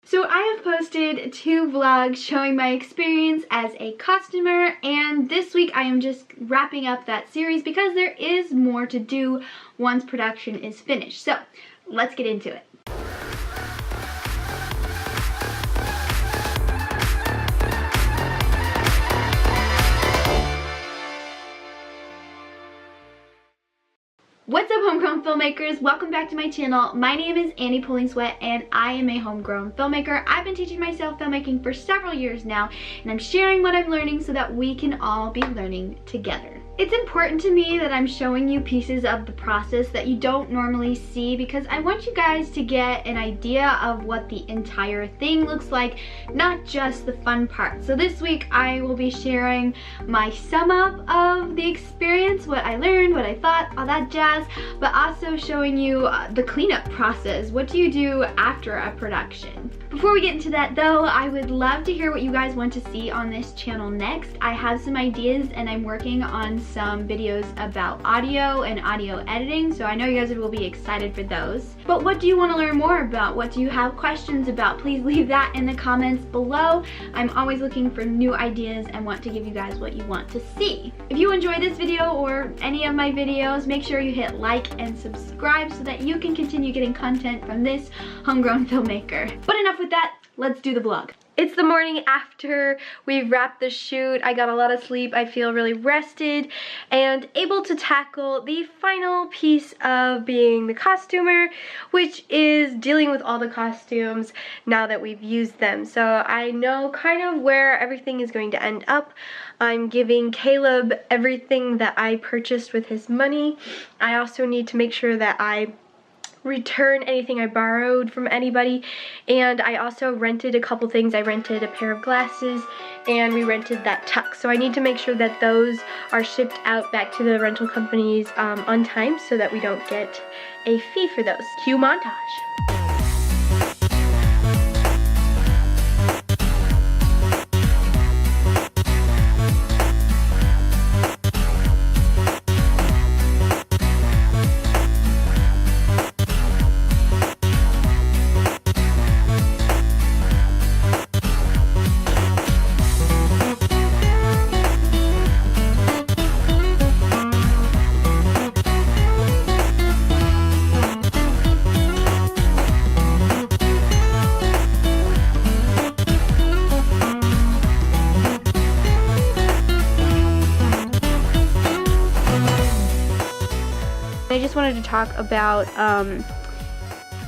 So I have posted 2 vlogs showing my experience as a costumer, and this week I am just wrapping up that series because there is more to do once production is finished. So let's get into it. What's up, homegrown filmmakers? Welcome back to my channel. My name is Annie Pulling Sweat and I am a homegrown filmmaker. I've been teaching myself filmmaking for several years now, and I'm sharing what I'm learning so that we can all be learning together. It's important to me that I'm showing you pieces of the process that you don't normally see because I want you guys to get an idea of what the entire thing looks like, not just the fun part. So this week I will be sharing my sum up of the experience, what I learned, what I thought, all that jazz, but also showing you the cleanup process. What do you do after a production? Before we get into that though, I would love to hear what you guys want to see on this channel next. I have some ideas and I'm working on some videos about audio and audio editing, so I know you guys will be excited for those. But what do you want to learn more about? What do you have questions about? Please leave that in the comments below. I'm always looking for new ideas and want to give you guys what you want to see. If you enjoy this video or any of my videos, make sure you hit like and subscribe so that you can continue getting content from this homegrown filmmaker. But enough with that, let's do the vlog. It's the morning after we've wrapped the shoot. I got a lot of sleep. I feel really rested and able to tackle the final piece of being the costumer, which is dealing with all the costumes now that we've used them. So I know kind of where everything is going to end up. I'm giving Caleb everything that I purchased with his money. I also need to make sure that I return anything I borrowed from anybody, and I also rented a couple things. I rented a pair of glasses and we rented that tux, so I need to make sure that those are shipped out back to the rental companies on time so that we don't get a fee for those. Cue montage. I just wanted to talk about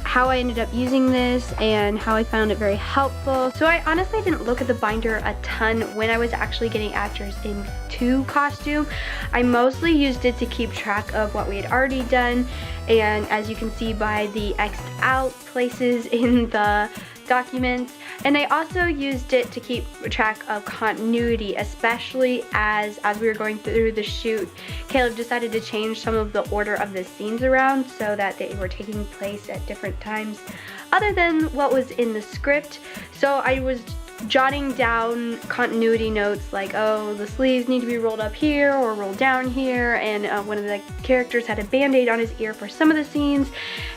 how I ended up using this and how I found it very helpful. So I honestly didn't look at the binder a ton when I was actually getting actors into costume. I mostly used it to keep track of what we had already done, and as you can see by the X'd out places in the documents, and I also used it to keep track of continuity, especially as we were going through the shoot. Caleb decided to change some of the order of the scenes around so that they were taking place at different times other than what was in the script. So I was jotting down continuity notes like, oh, the sleeves need to be rolled up here or rolled down here, and one of the characters had a band-aid on his ear for some of the scenes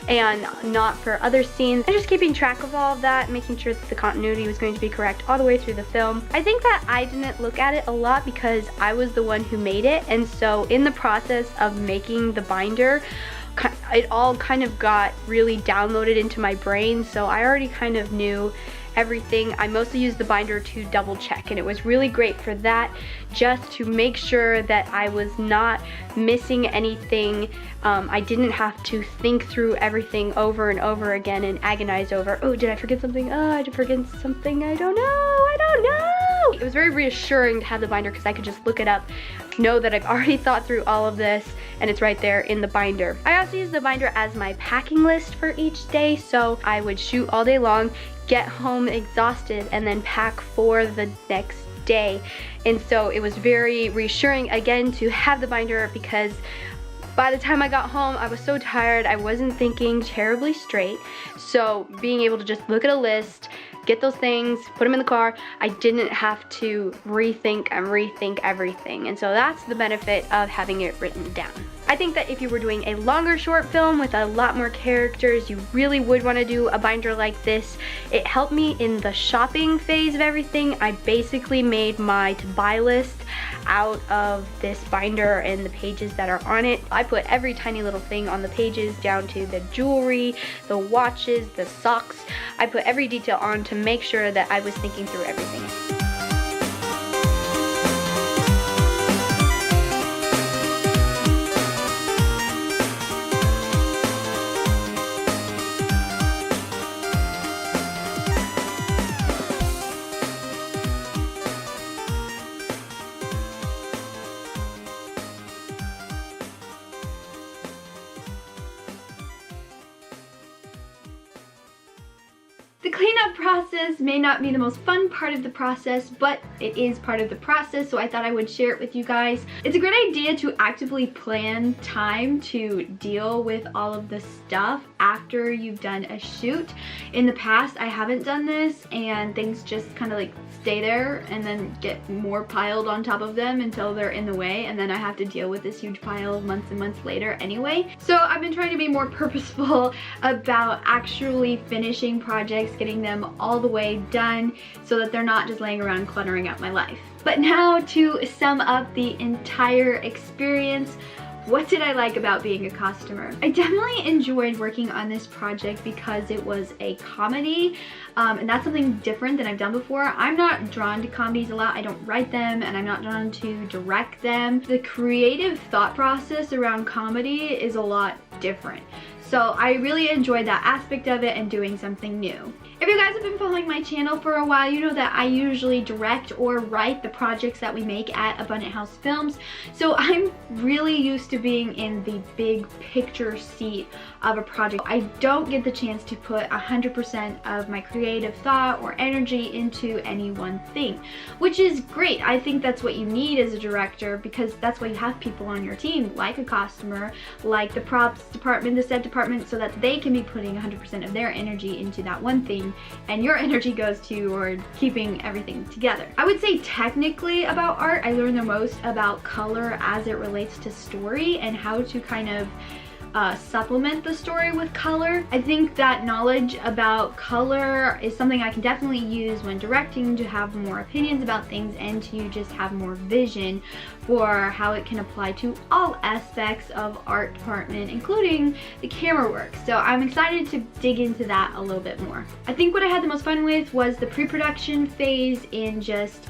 and not for other scenes, and just keeping track of all of that, making sure that the continuity was going to be correct all the way through the film. I think that I didn't look at it a lot because I was the one who made it, and so in the process of making the binder, it all kind of got really downloaded into my brain, so I already kind of knew everything. I mostly used the binder to double check, and it was really great for that, just to make sure that I was not missing anything. I didn't have to think through everything over and over again and agonize over, oh, did I forget something? Oh, I did forget something. I don't know. It was very reassuring to have the binder because I could just look it up, know that I've already thought through all of this, and it's right there in the binder. I also use the binder as my packing list for each day, so I would shoot all day long, get home exhausted, and then pack for the next day. And so it was very reassuring again to have the binder because by the time I got home, I was so tired, I wasn't thinking terribly straight. So being able to just look at a list, get those things, put them in the car. I didn't have to rethink and rethink everything. And so that's the benefit of having it written down. I think that if you were doing a longer short film with a lot more characters, you really would want to do a binder like this. It helped me in the shopping phase of everything. I basically made my to-buy list out of this binder and the pages that are on it. I put every tiny little thing on the pages, down to the jewelry, the watches, the socks. I put every detail on to make sure that I was thinking through everything. The cleanup process may not be the most fun part of the process, but it is part of the process, so I thought I would share it with you guys. It's a great idea to actively plan time to deal with all of the stuff after you've done a shoot. In the past, I haven't done this, and things just kind of like stay there and then get more piled on top of them until they're in the way, and then I have to deal with this huge pile months and months later anyway. So I've been trying to be more purposeful about actually finishing projects, getting them all the way done so that they're not just laying around cluttering up my life. But now to sum up the entire experience, what did I like about being a costumer? I definitely enjoyed working on this project because it was a comedy, and that's something different than I've done before. I'm not drawn to comedies a lot. I don't write them, and I'm not drawn to direct them. The creative thought process around comedy is a lot different. So I really enjoyed that aspect of it and doing something new. If you guys have been following my channel for a while, you know that I usually direct or write the projects that we make at Abundant House Films. So I'm really used to being in the big picture seat of a project. I don't get the chance to put 100% of my creative thought or energy into any one thing, which is great. I think that's what you need as a director, because that's why you have people on your team, like a costumer, like the props department, the set department, so that they can be putting 100% of their energy into that one thing, and your energy goes to or keeping everything together. I would say technically about art, I learned the most about color as it relates to story and how to kind of supplement the story with color. I think that knowledge about color is something I can definitely use when directing, to have more opinions about things and to just have more vision for how it can apply to all aspects of art department, including the camera work. So I'm excited to dig into that a little bit more. I think what I had the most fun with was the pre-production phase, in just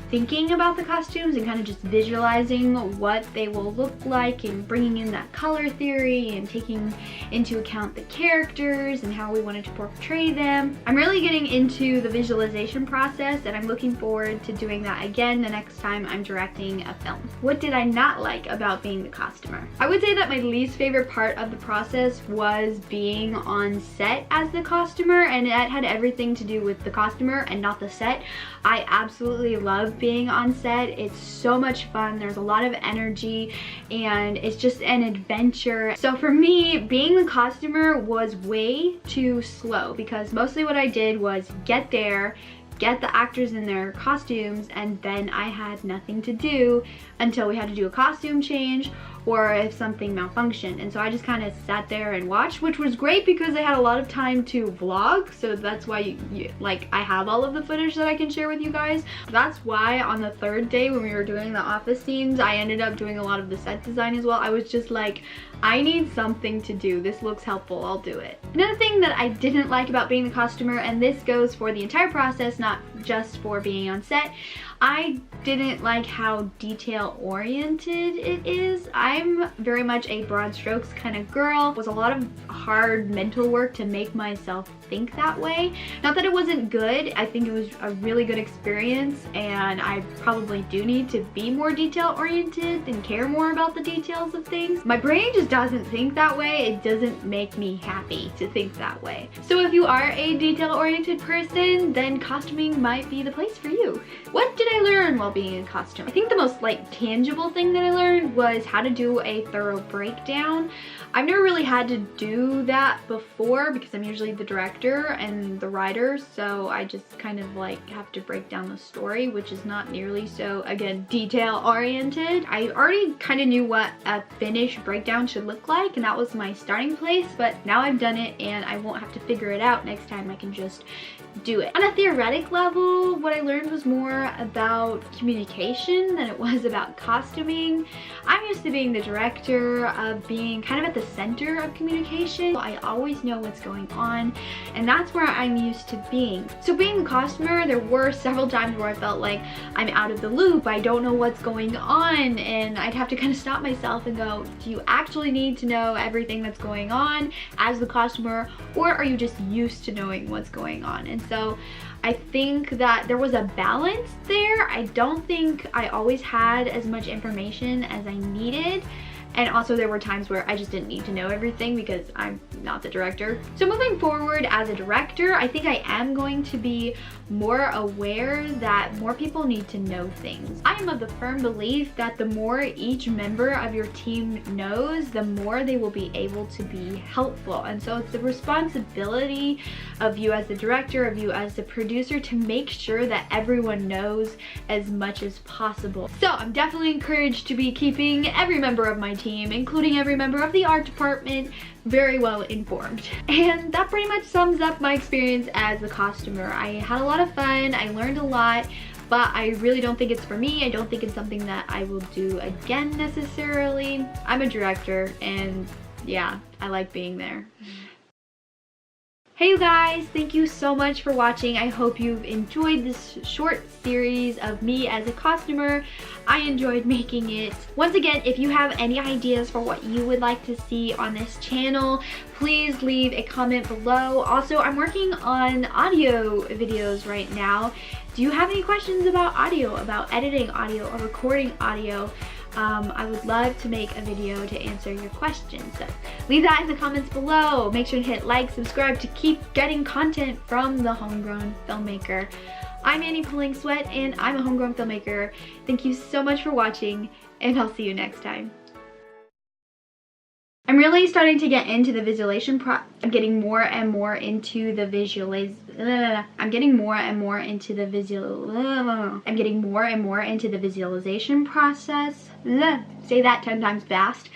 thinking about the costumes and kind of just visualizing what they will look like, and bringing in that color theory and taking into account the characters and how we wanted to portray them. I'm really getting into the visualization process, and I'm looking forward to doing that again the next time I'm directing a film. What did I not like about being the costumer? I would say that my least favorite part of the process was being on set as the costumer, and that had everything to do with the costumer and not the set. I absolutely love being on set. It's so much fun. There's a lot of energy and it's just an adventure. So for me, being the costumer was way too slow, because mostly what I did was get there, get the actors in their costumes, and then I had nothing to do until we had to do a costume change or if something malfunctioned. And so I just kind of sat there and watched, which was great because I had a lot of time to vlog. So that's why like I have all of the footage that I can share with you guys. That's why on the third day when we were doing the office scenes, I ended up doing a lot of the set design as well. I was just like, I need something to do. This looks helpful, I'll do it. Another thing that I didn't like about being the costumer, and this goes for the entire process, not just for being on set, I didn't like how detail oriented it is. I'm very much a broad strokes kind of girl. It was a lot of hard mental work to make myself think that way. Not that it wasn't good, I think it was a really good experience, and I probably do need to be more detail oriented and care more about the details of things. My brain just doesn't think that way. It doesn't make me happy to think that way. So if you are a detail oriented person, then costuming might be the place for you. What did I learn while being a costume? I think the most tangible thing that I learned was how to do a thorough breakdown. I've never really had to do that before because I'm usually the director director and the writer, so I just kind of like have to break down the story, which is not nearly so, again, detail oriented. I already kind of knew what a finished breakdown should look like, and that was my starting place, but now I've done it and I won't have to figure it out next time. I can just do it. On a theoretic level, what I learned was more about communication than it was about costuming. I'm used to being the director, of being kind of at the center of communication. I always know what's going on, and that's where I'm used to being. So being the costumer, there were several times where I felt like I'm out of the loop, I don't know what's going on, and I'd have to kind of stop myself and go, do you actually need to know everything that's going on as the costumer, or are you just used to knowing what's going on? And so I think that there was a balance there. I don't think I always had as much information as I needed. And also there were times where I just didn't need to know everything because I'm not the director. So moving forward as a director, I think I am going to be more aware that more people need to know things. I am of the firm belief that the more each member of your team knows, the more they will be able to be helpful. And so it's the responsibility of you as the director, of you as the producer, to make sure that everyone knows as much as possible. So I'm definitely encouraged to be keeping every member of my team, including every member of the art department, very well informed. And that pretty much sums up my experience as the costumer. I had a lot of fun, I learned a lot, but I really don't think it's for me. I don't think it's something that I will do again necessarily. I'm a director, and yeah, I like being there. Hey you guys, thank you so much for watching. I hope you've enjoyed this short series of me as a costumer. I enjoyed making it. Once again, if you have any ideas for what you would like to see on this channel, please leave a comment below. Also, I'm working on audio videos right now. Do you have any questions about audio, about editing audio or recording audio? I would love to make a video to answer your questions. So leave that in the comments below. Make sure to hit like, subscribe to keep getting content from the Homegrown Filmmaker. I'm Annie Pulling Sweat, and I'm a homegrown filmmaker. Thank you so much for watching, and I'll see you next time. I'm really starting to get into the visualization I'm getting more and more into the visualization process. Say that 10 times fast.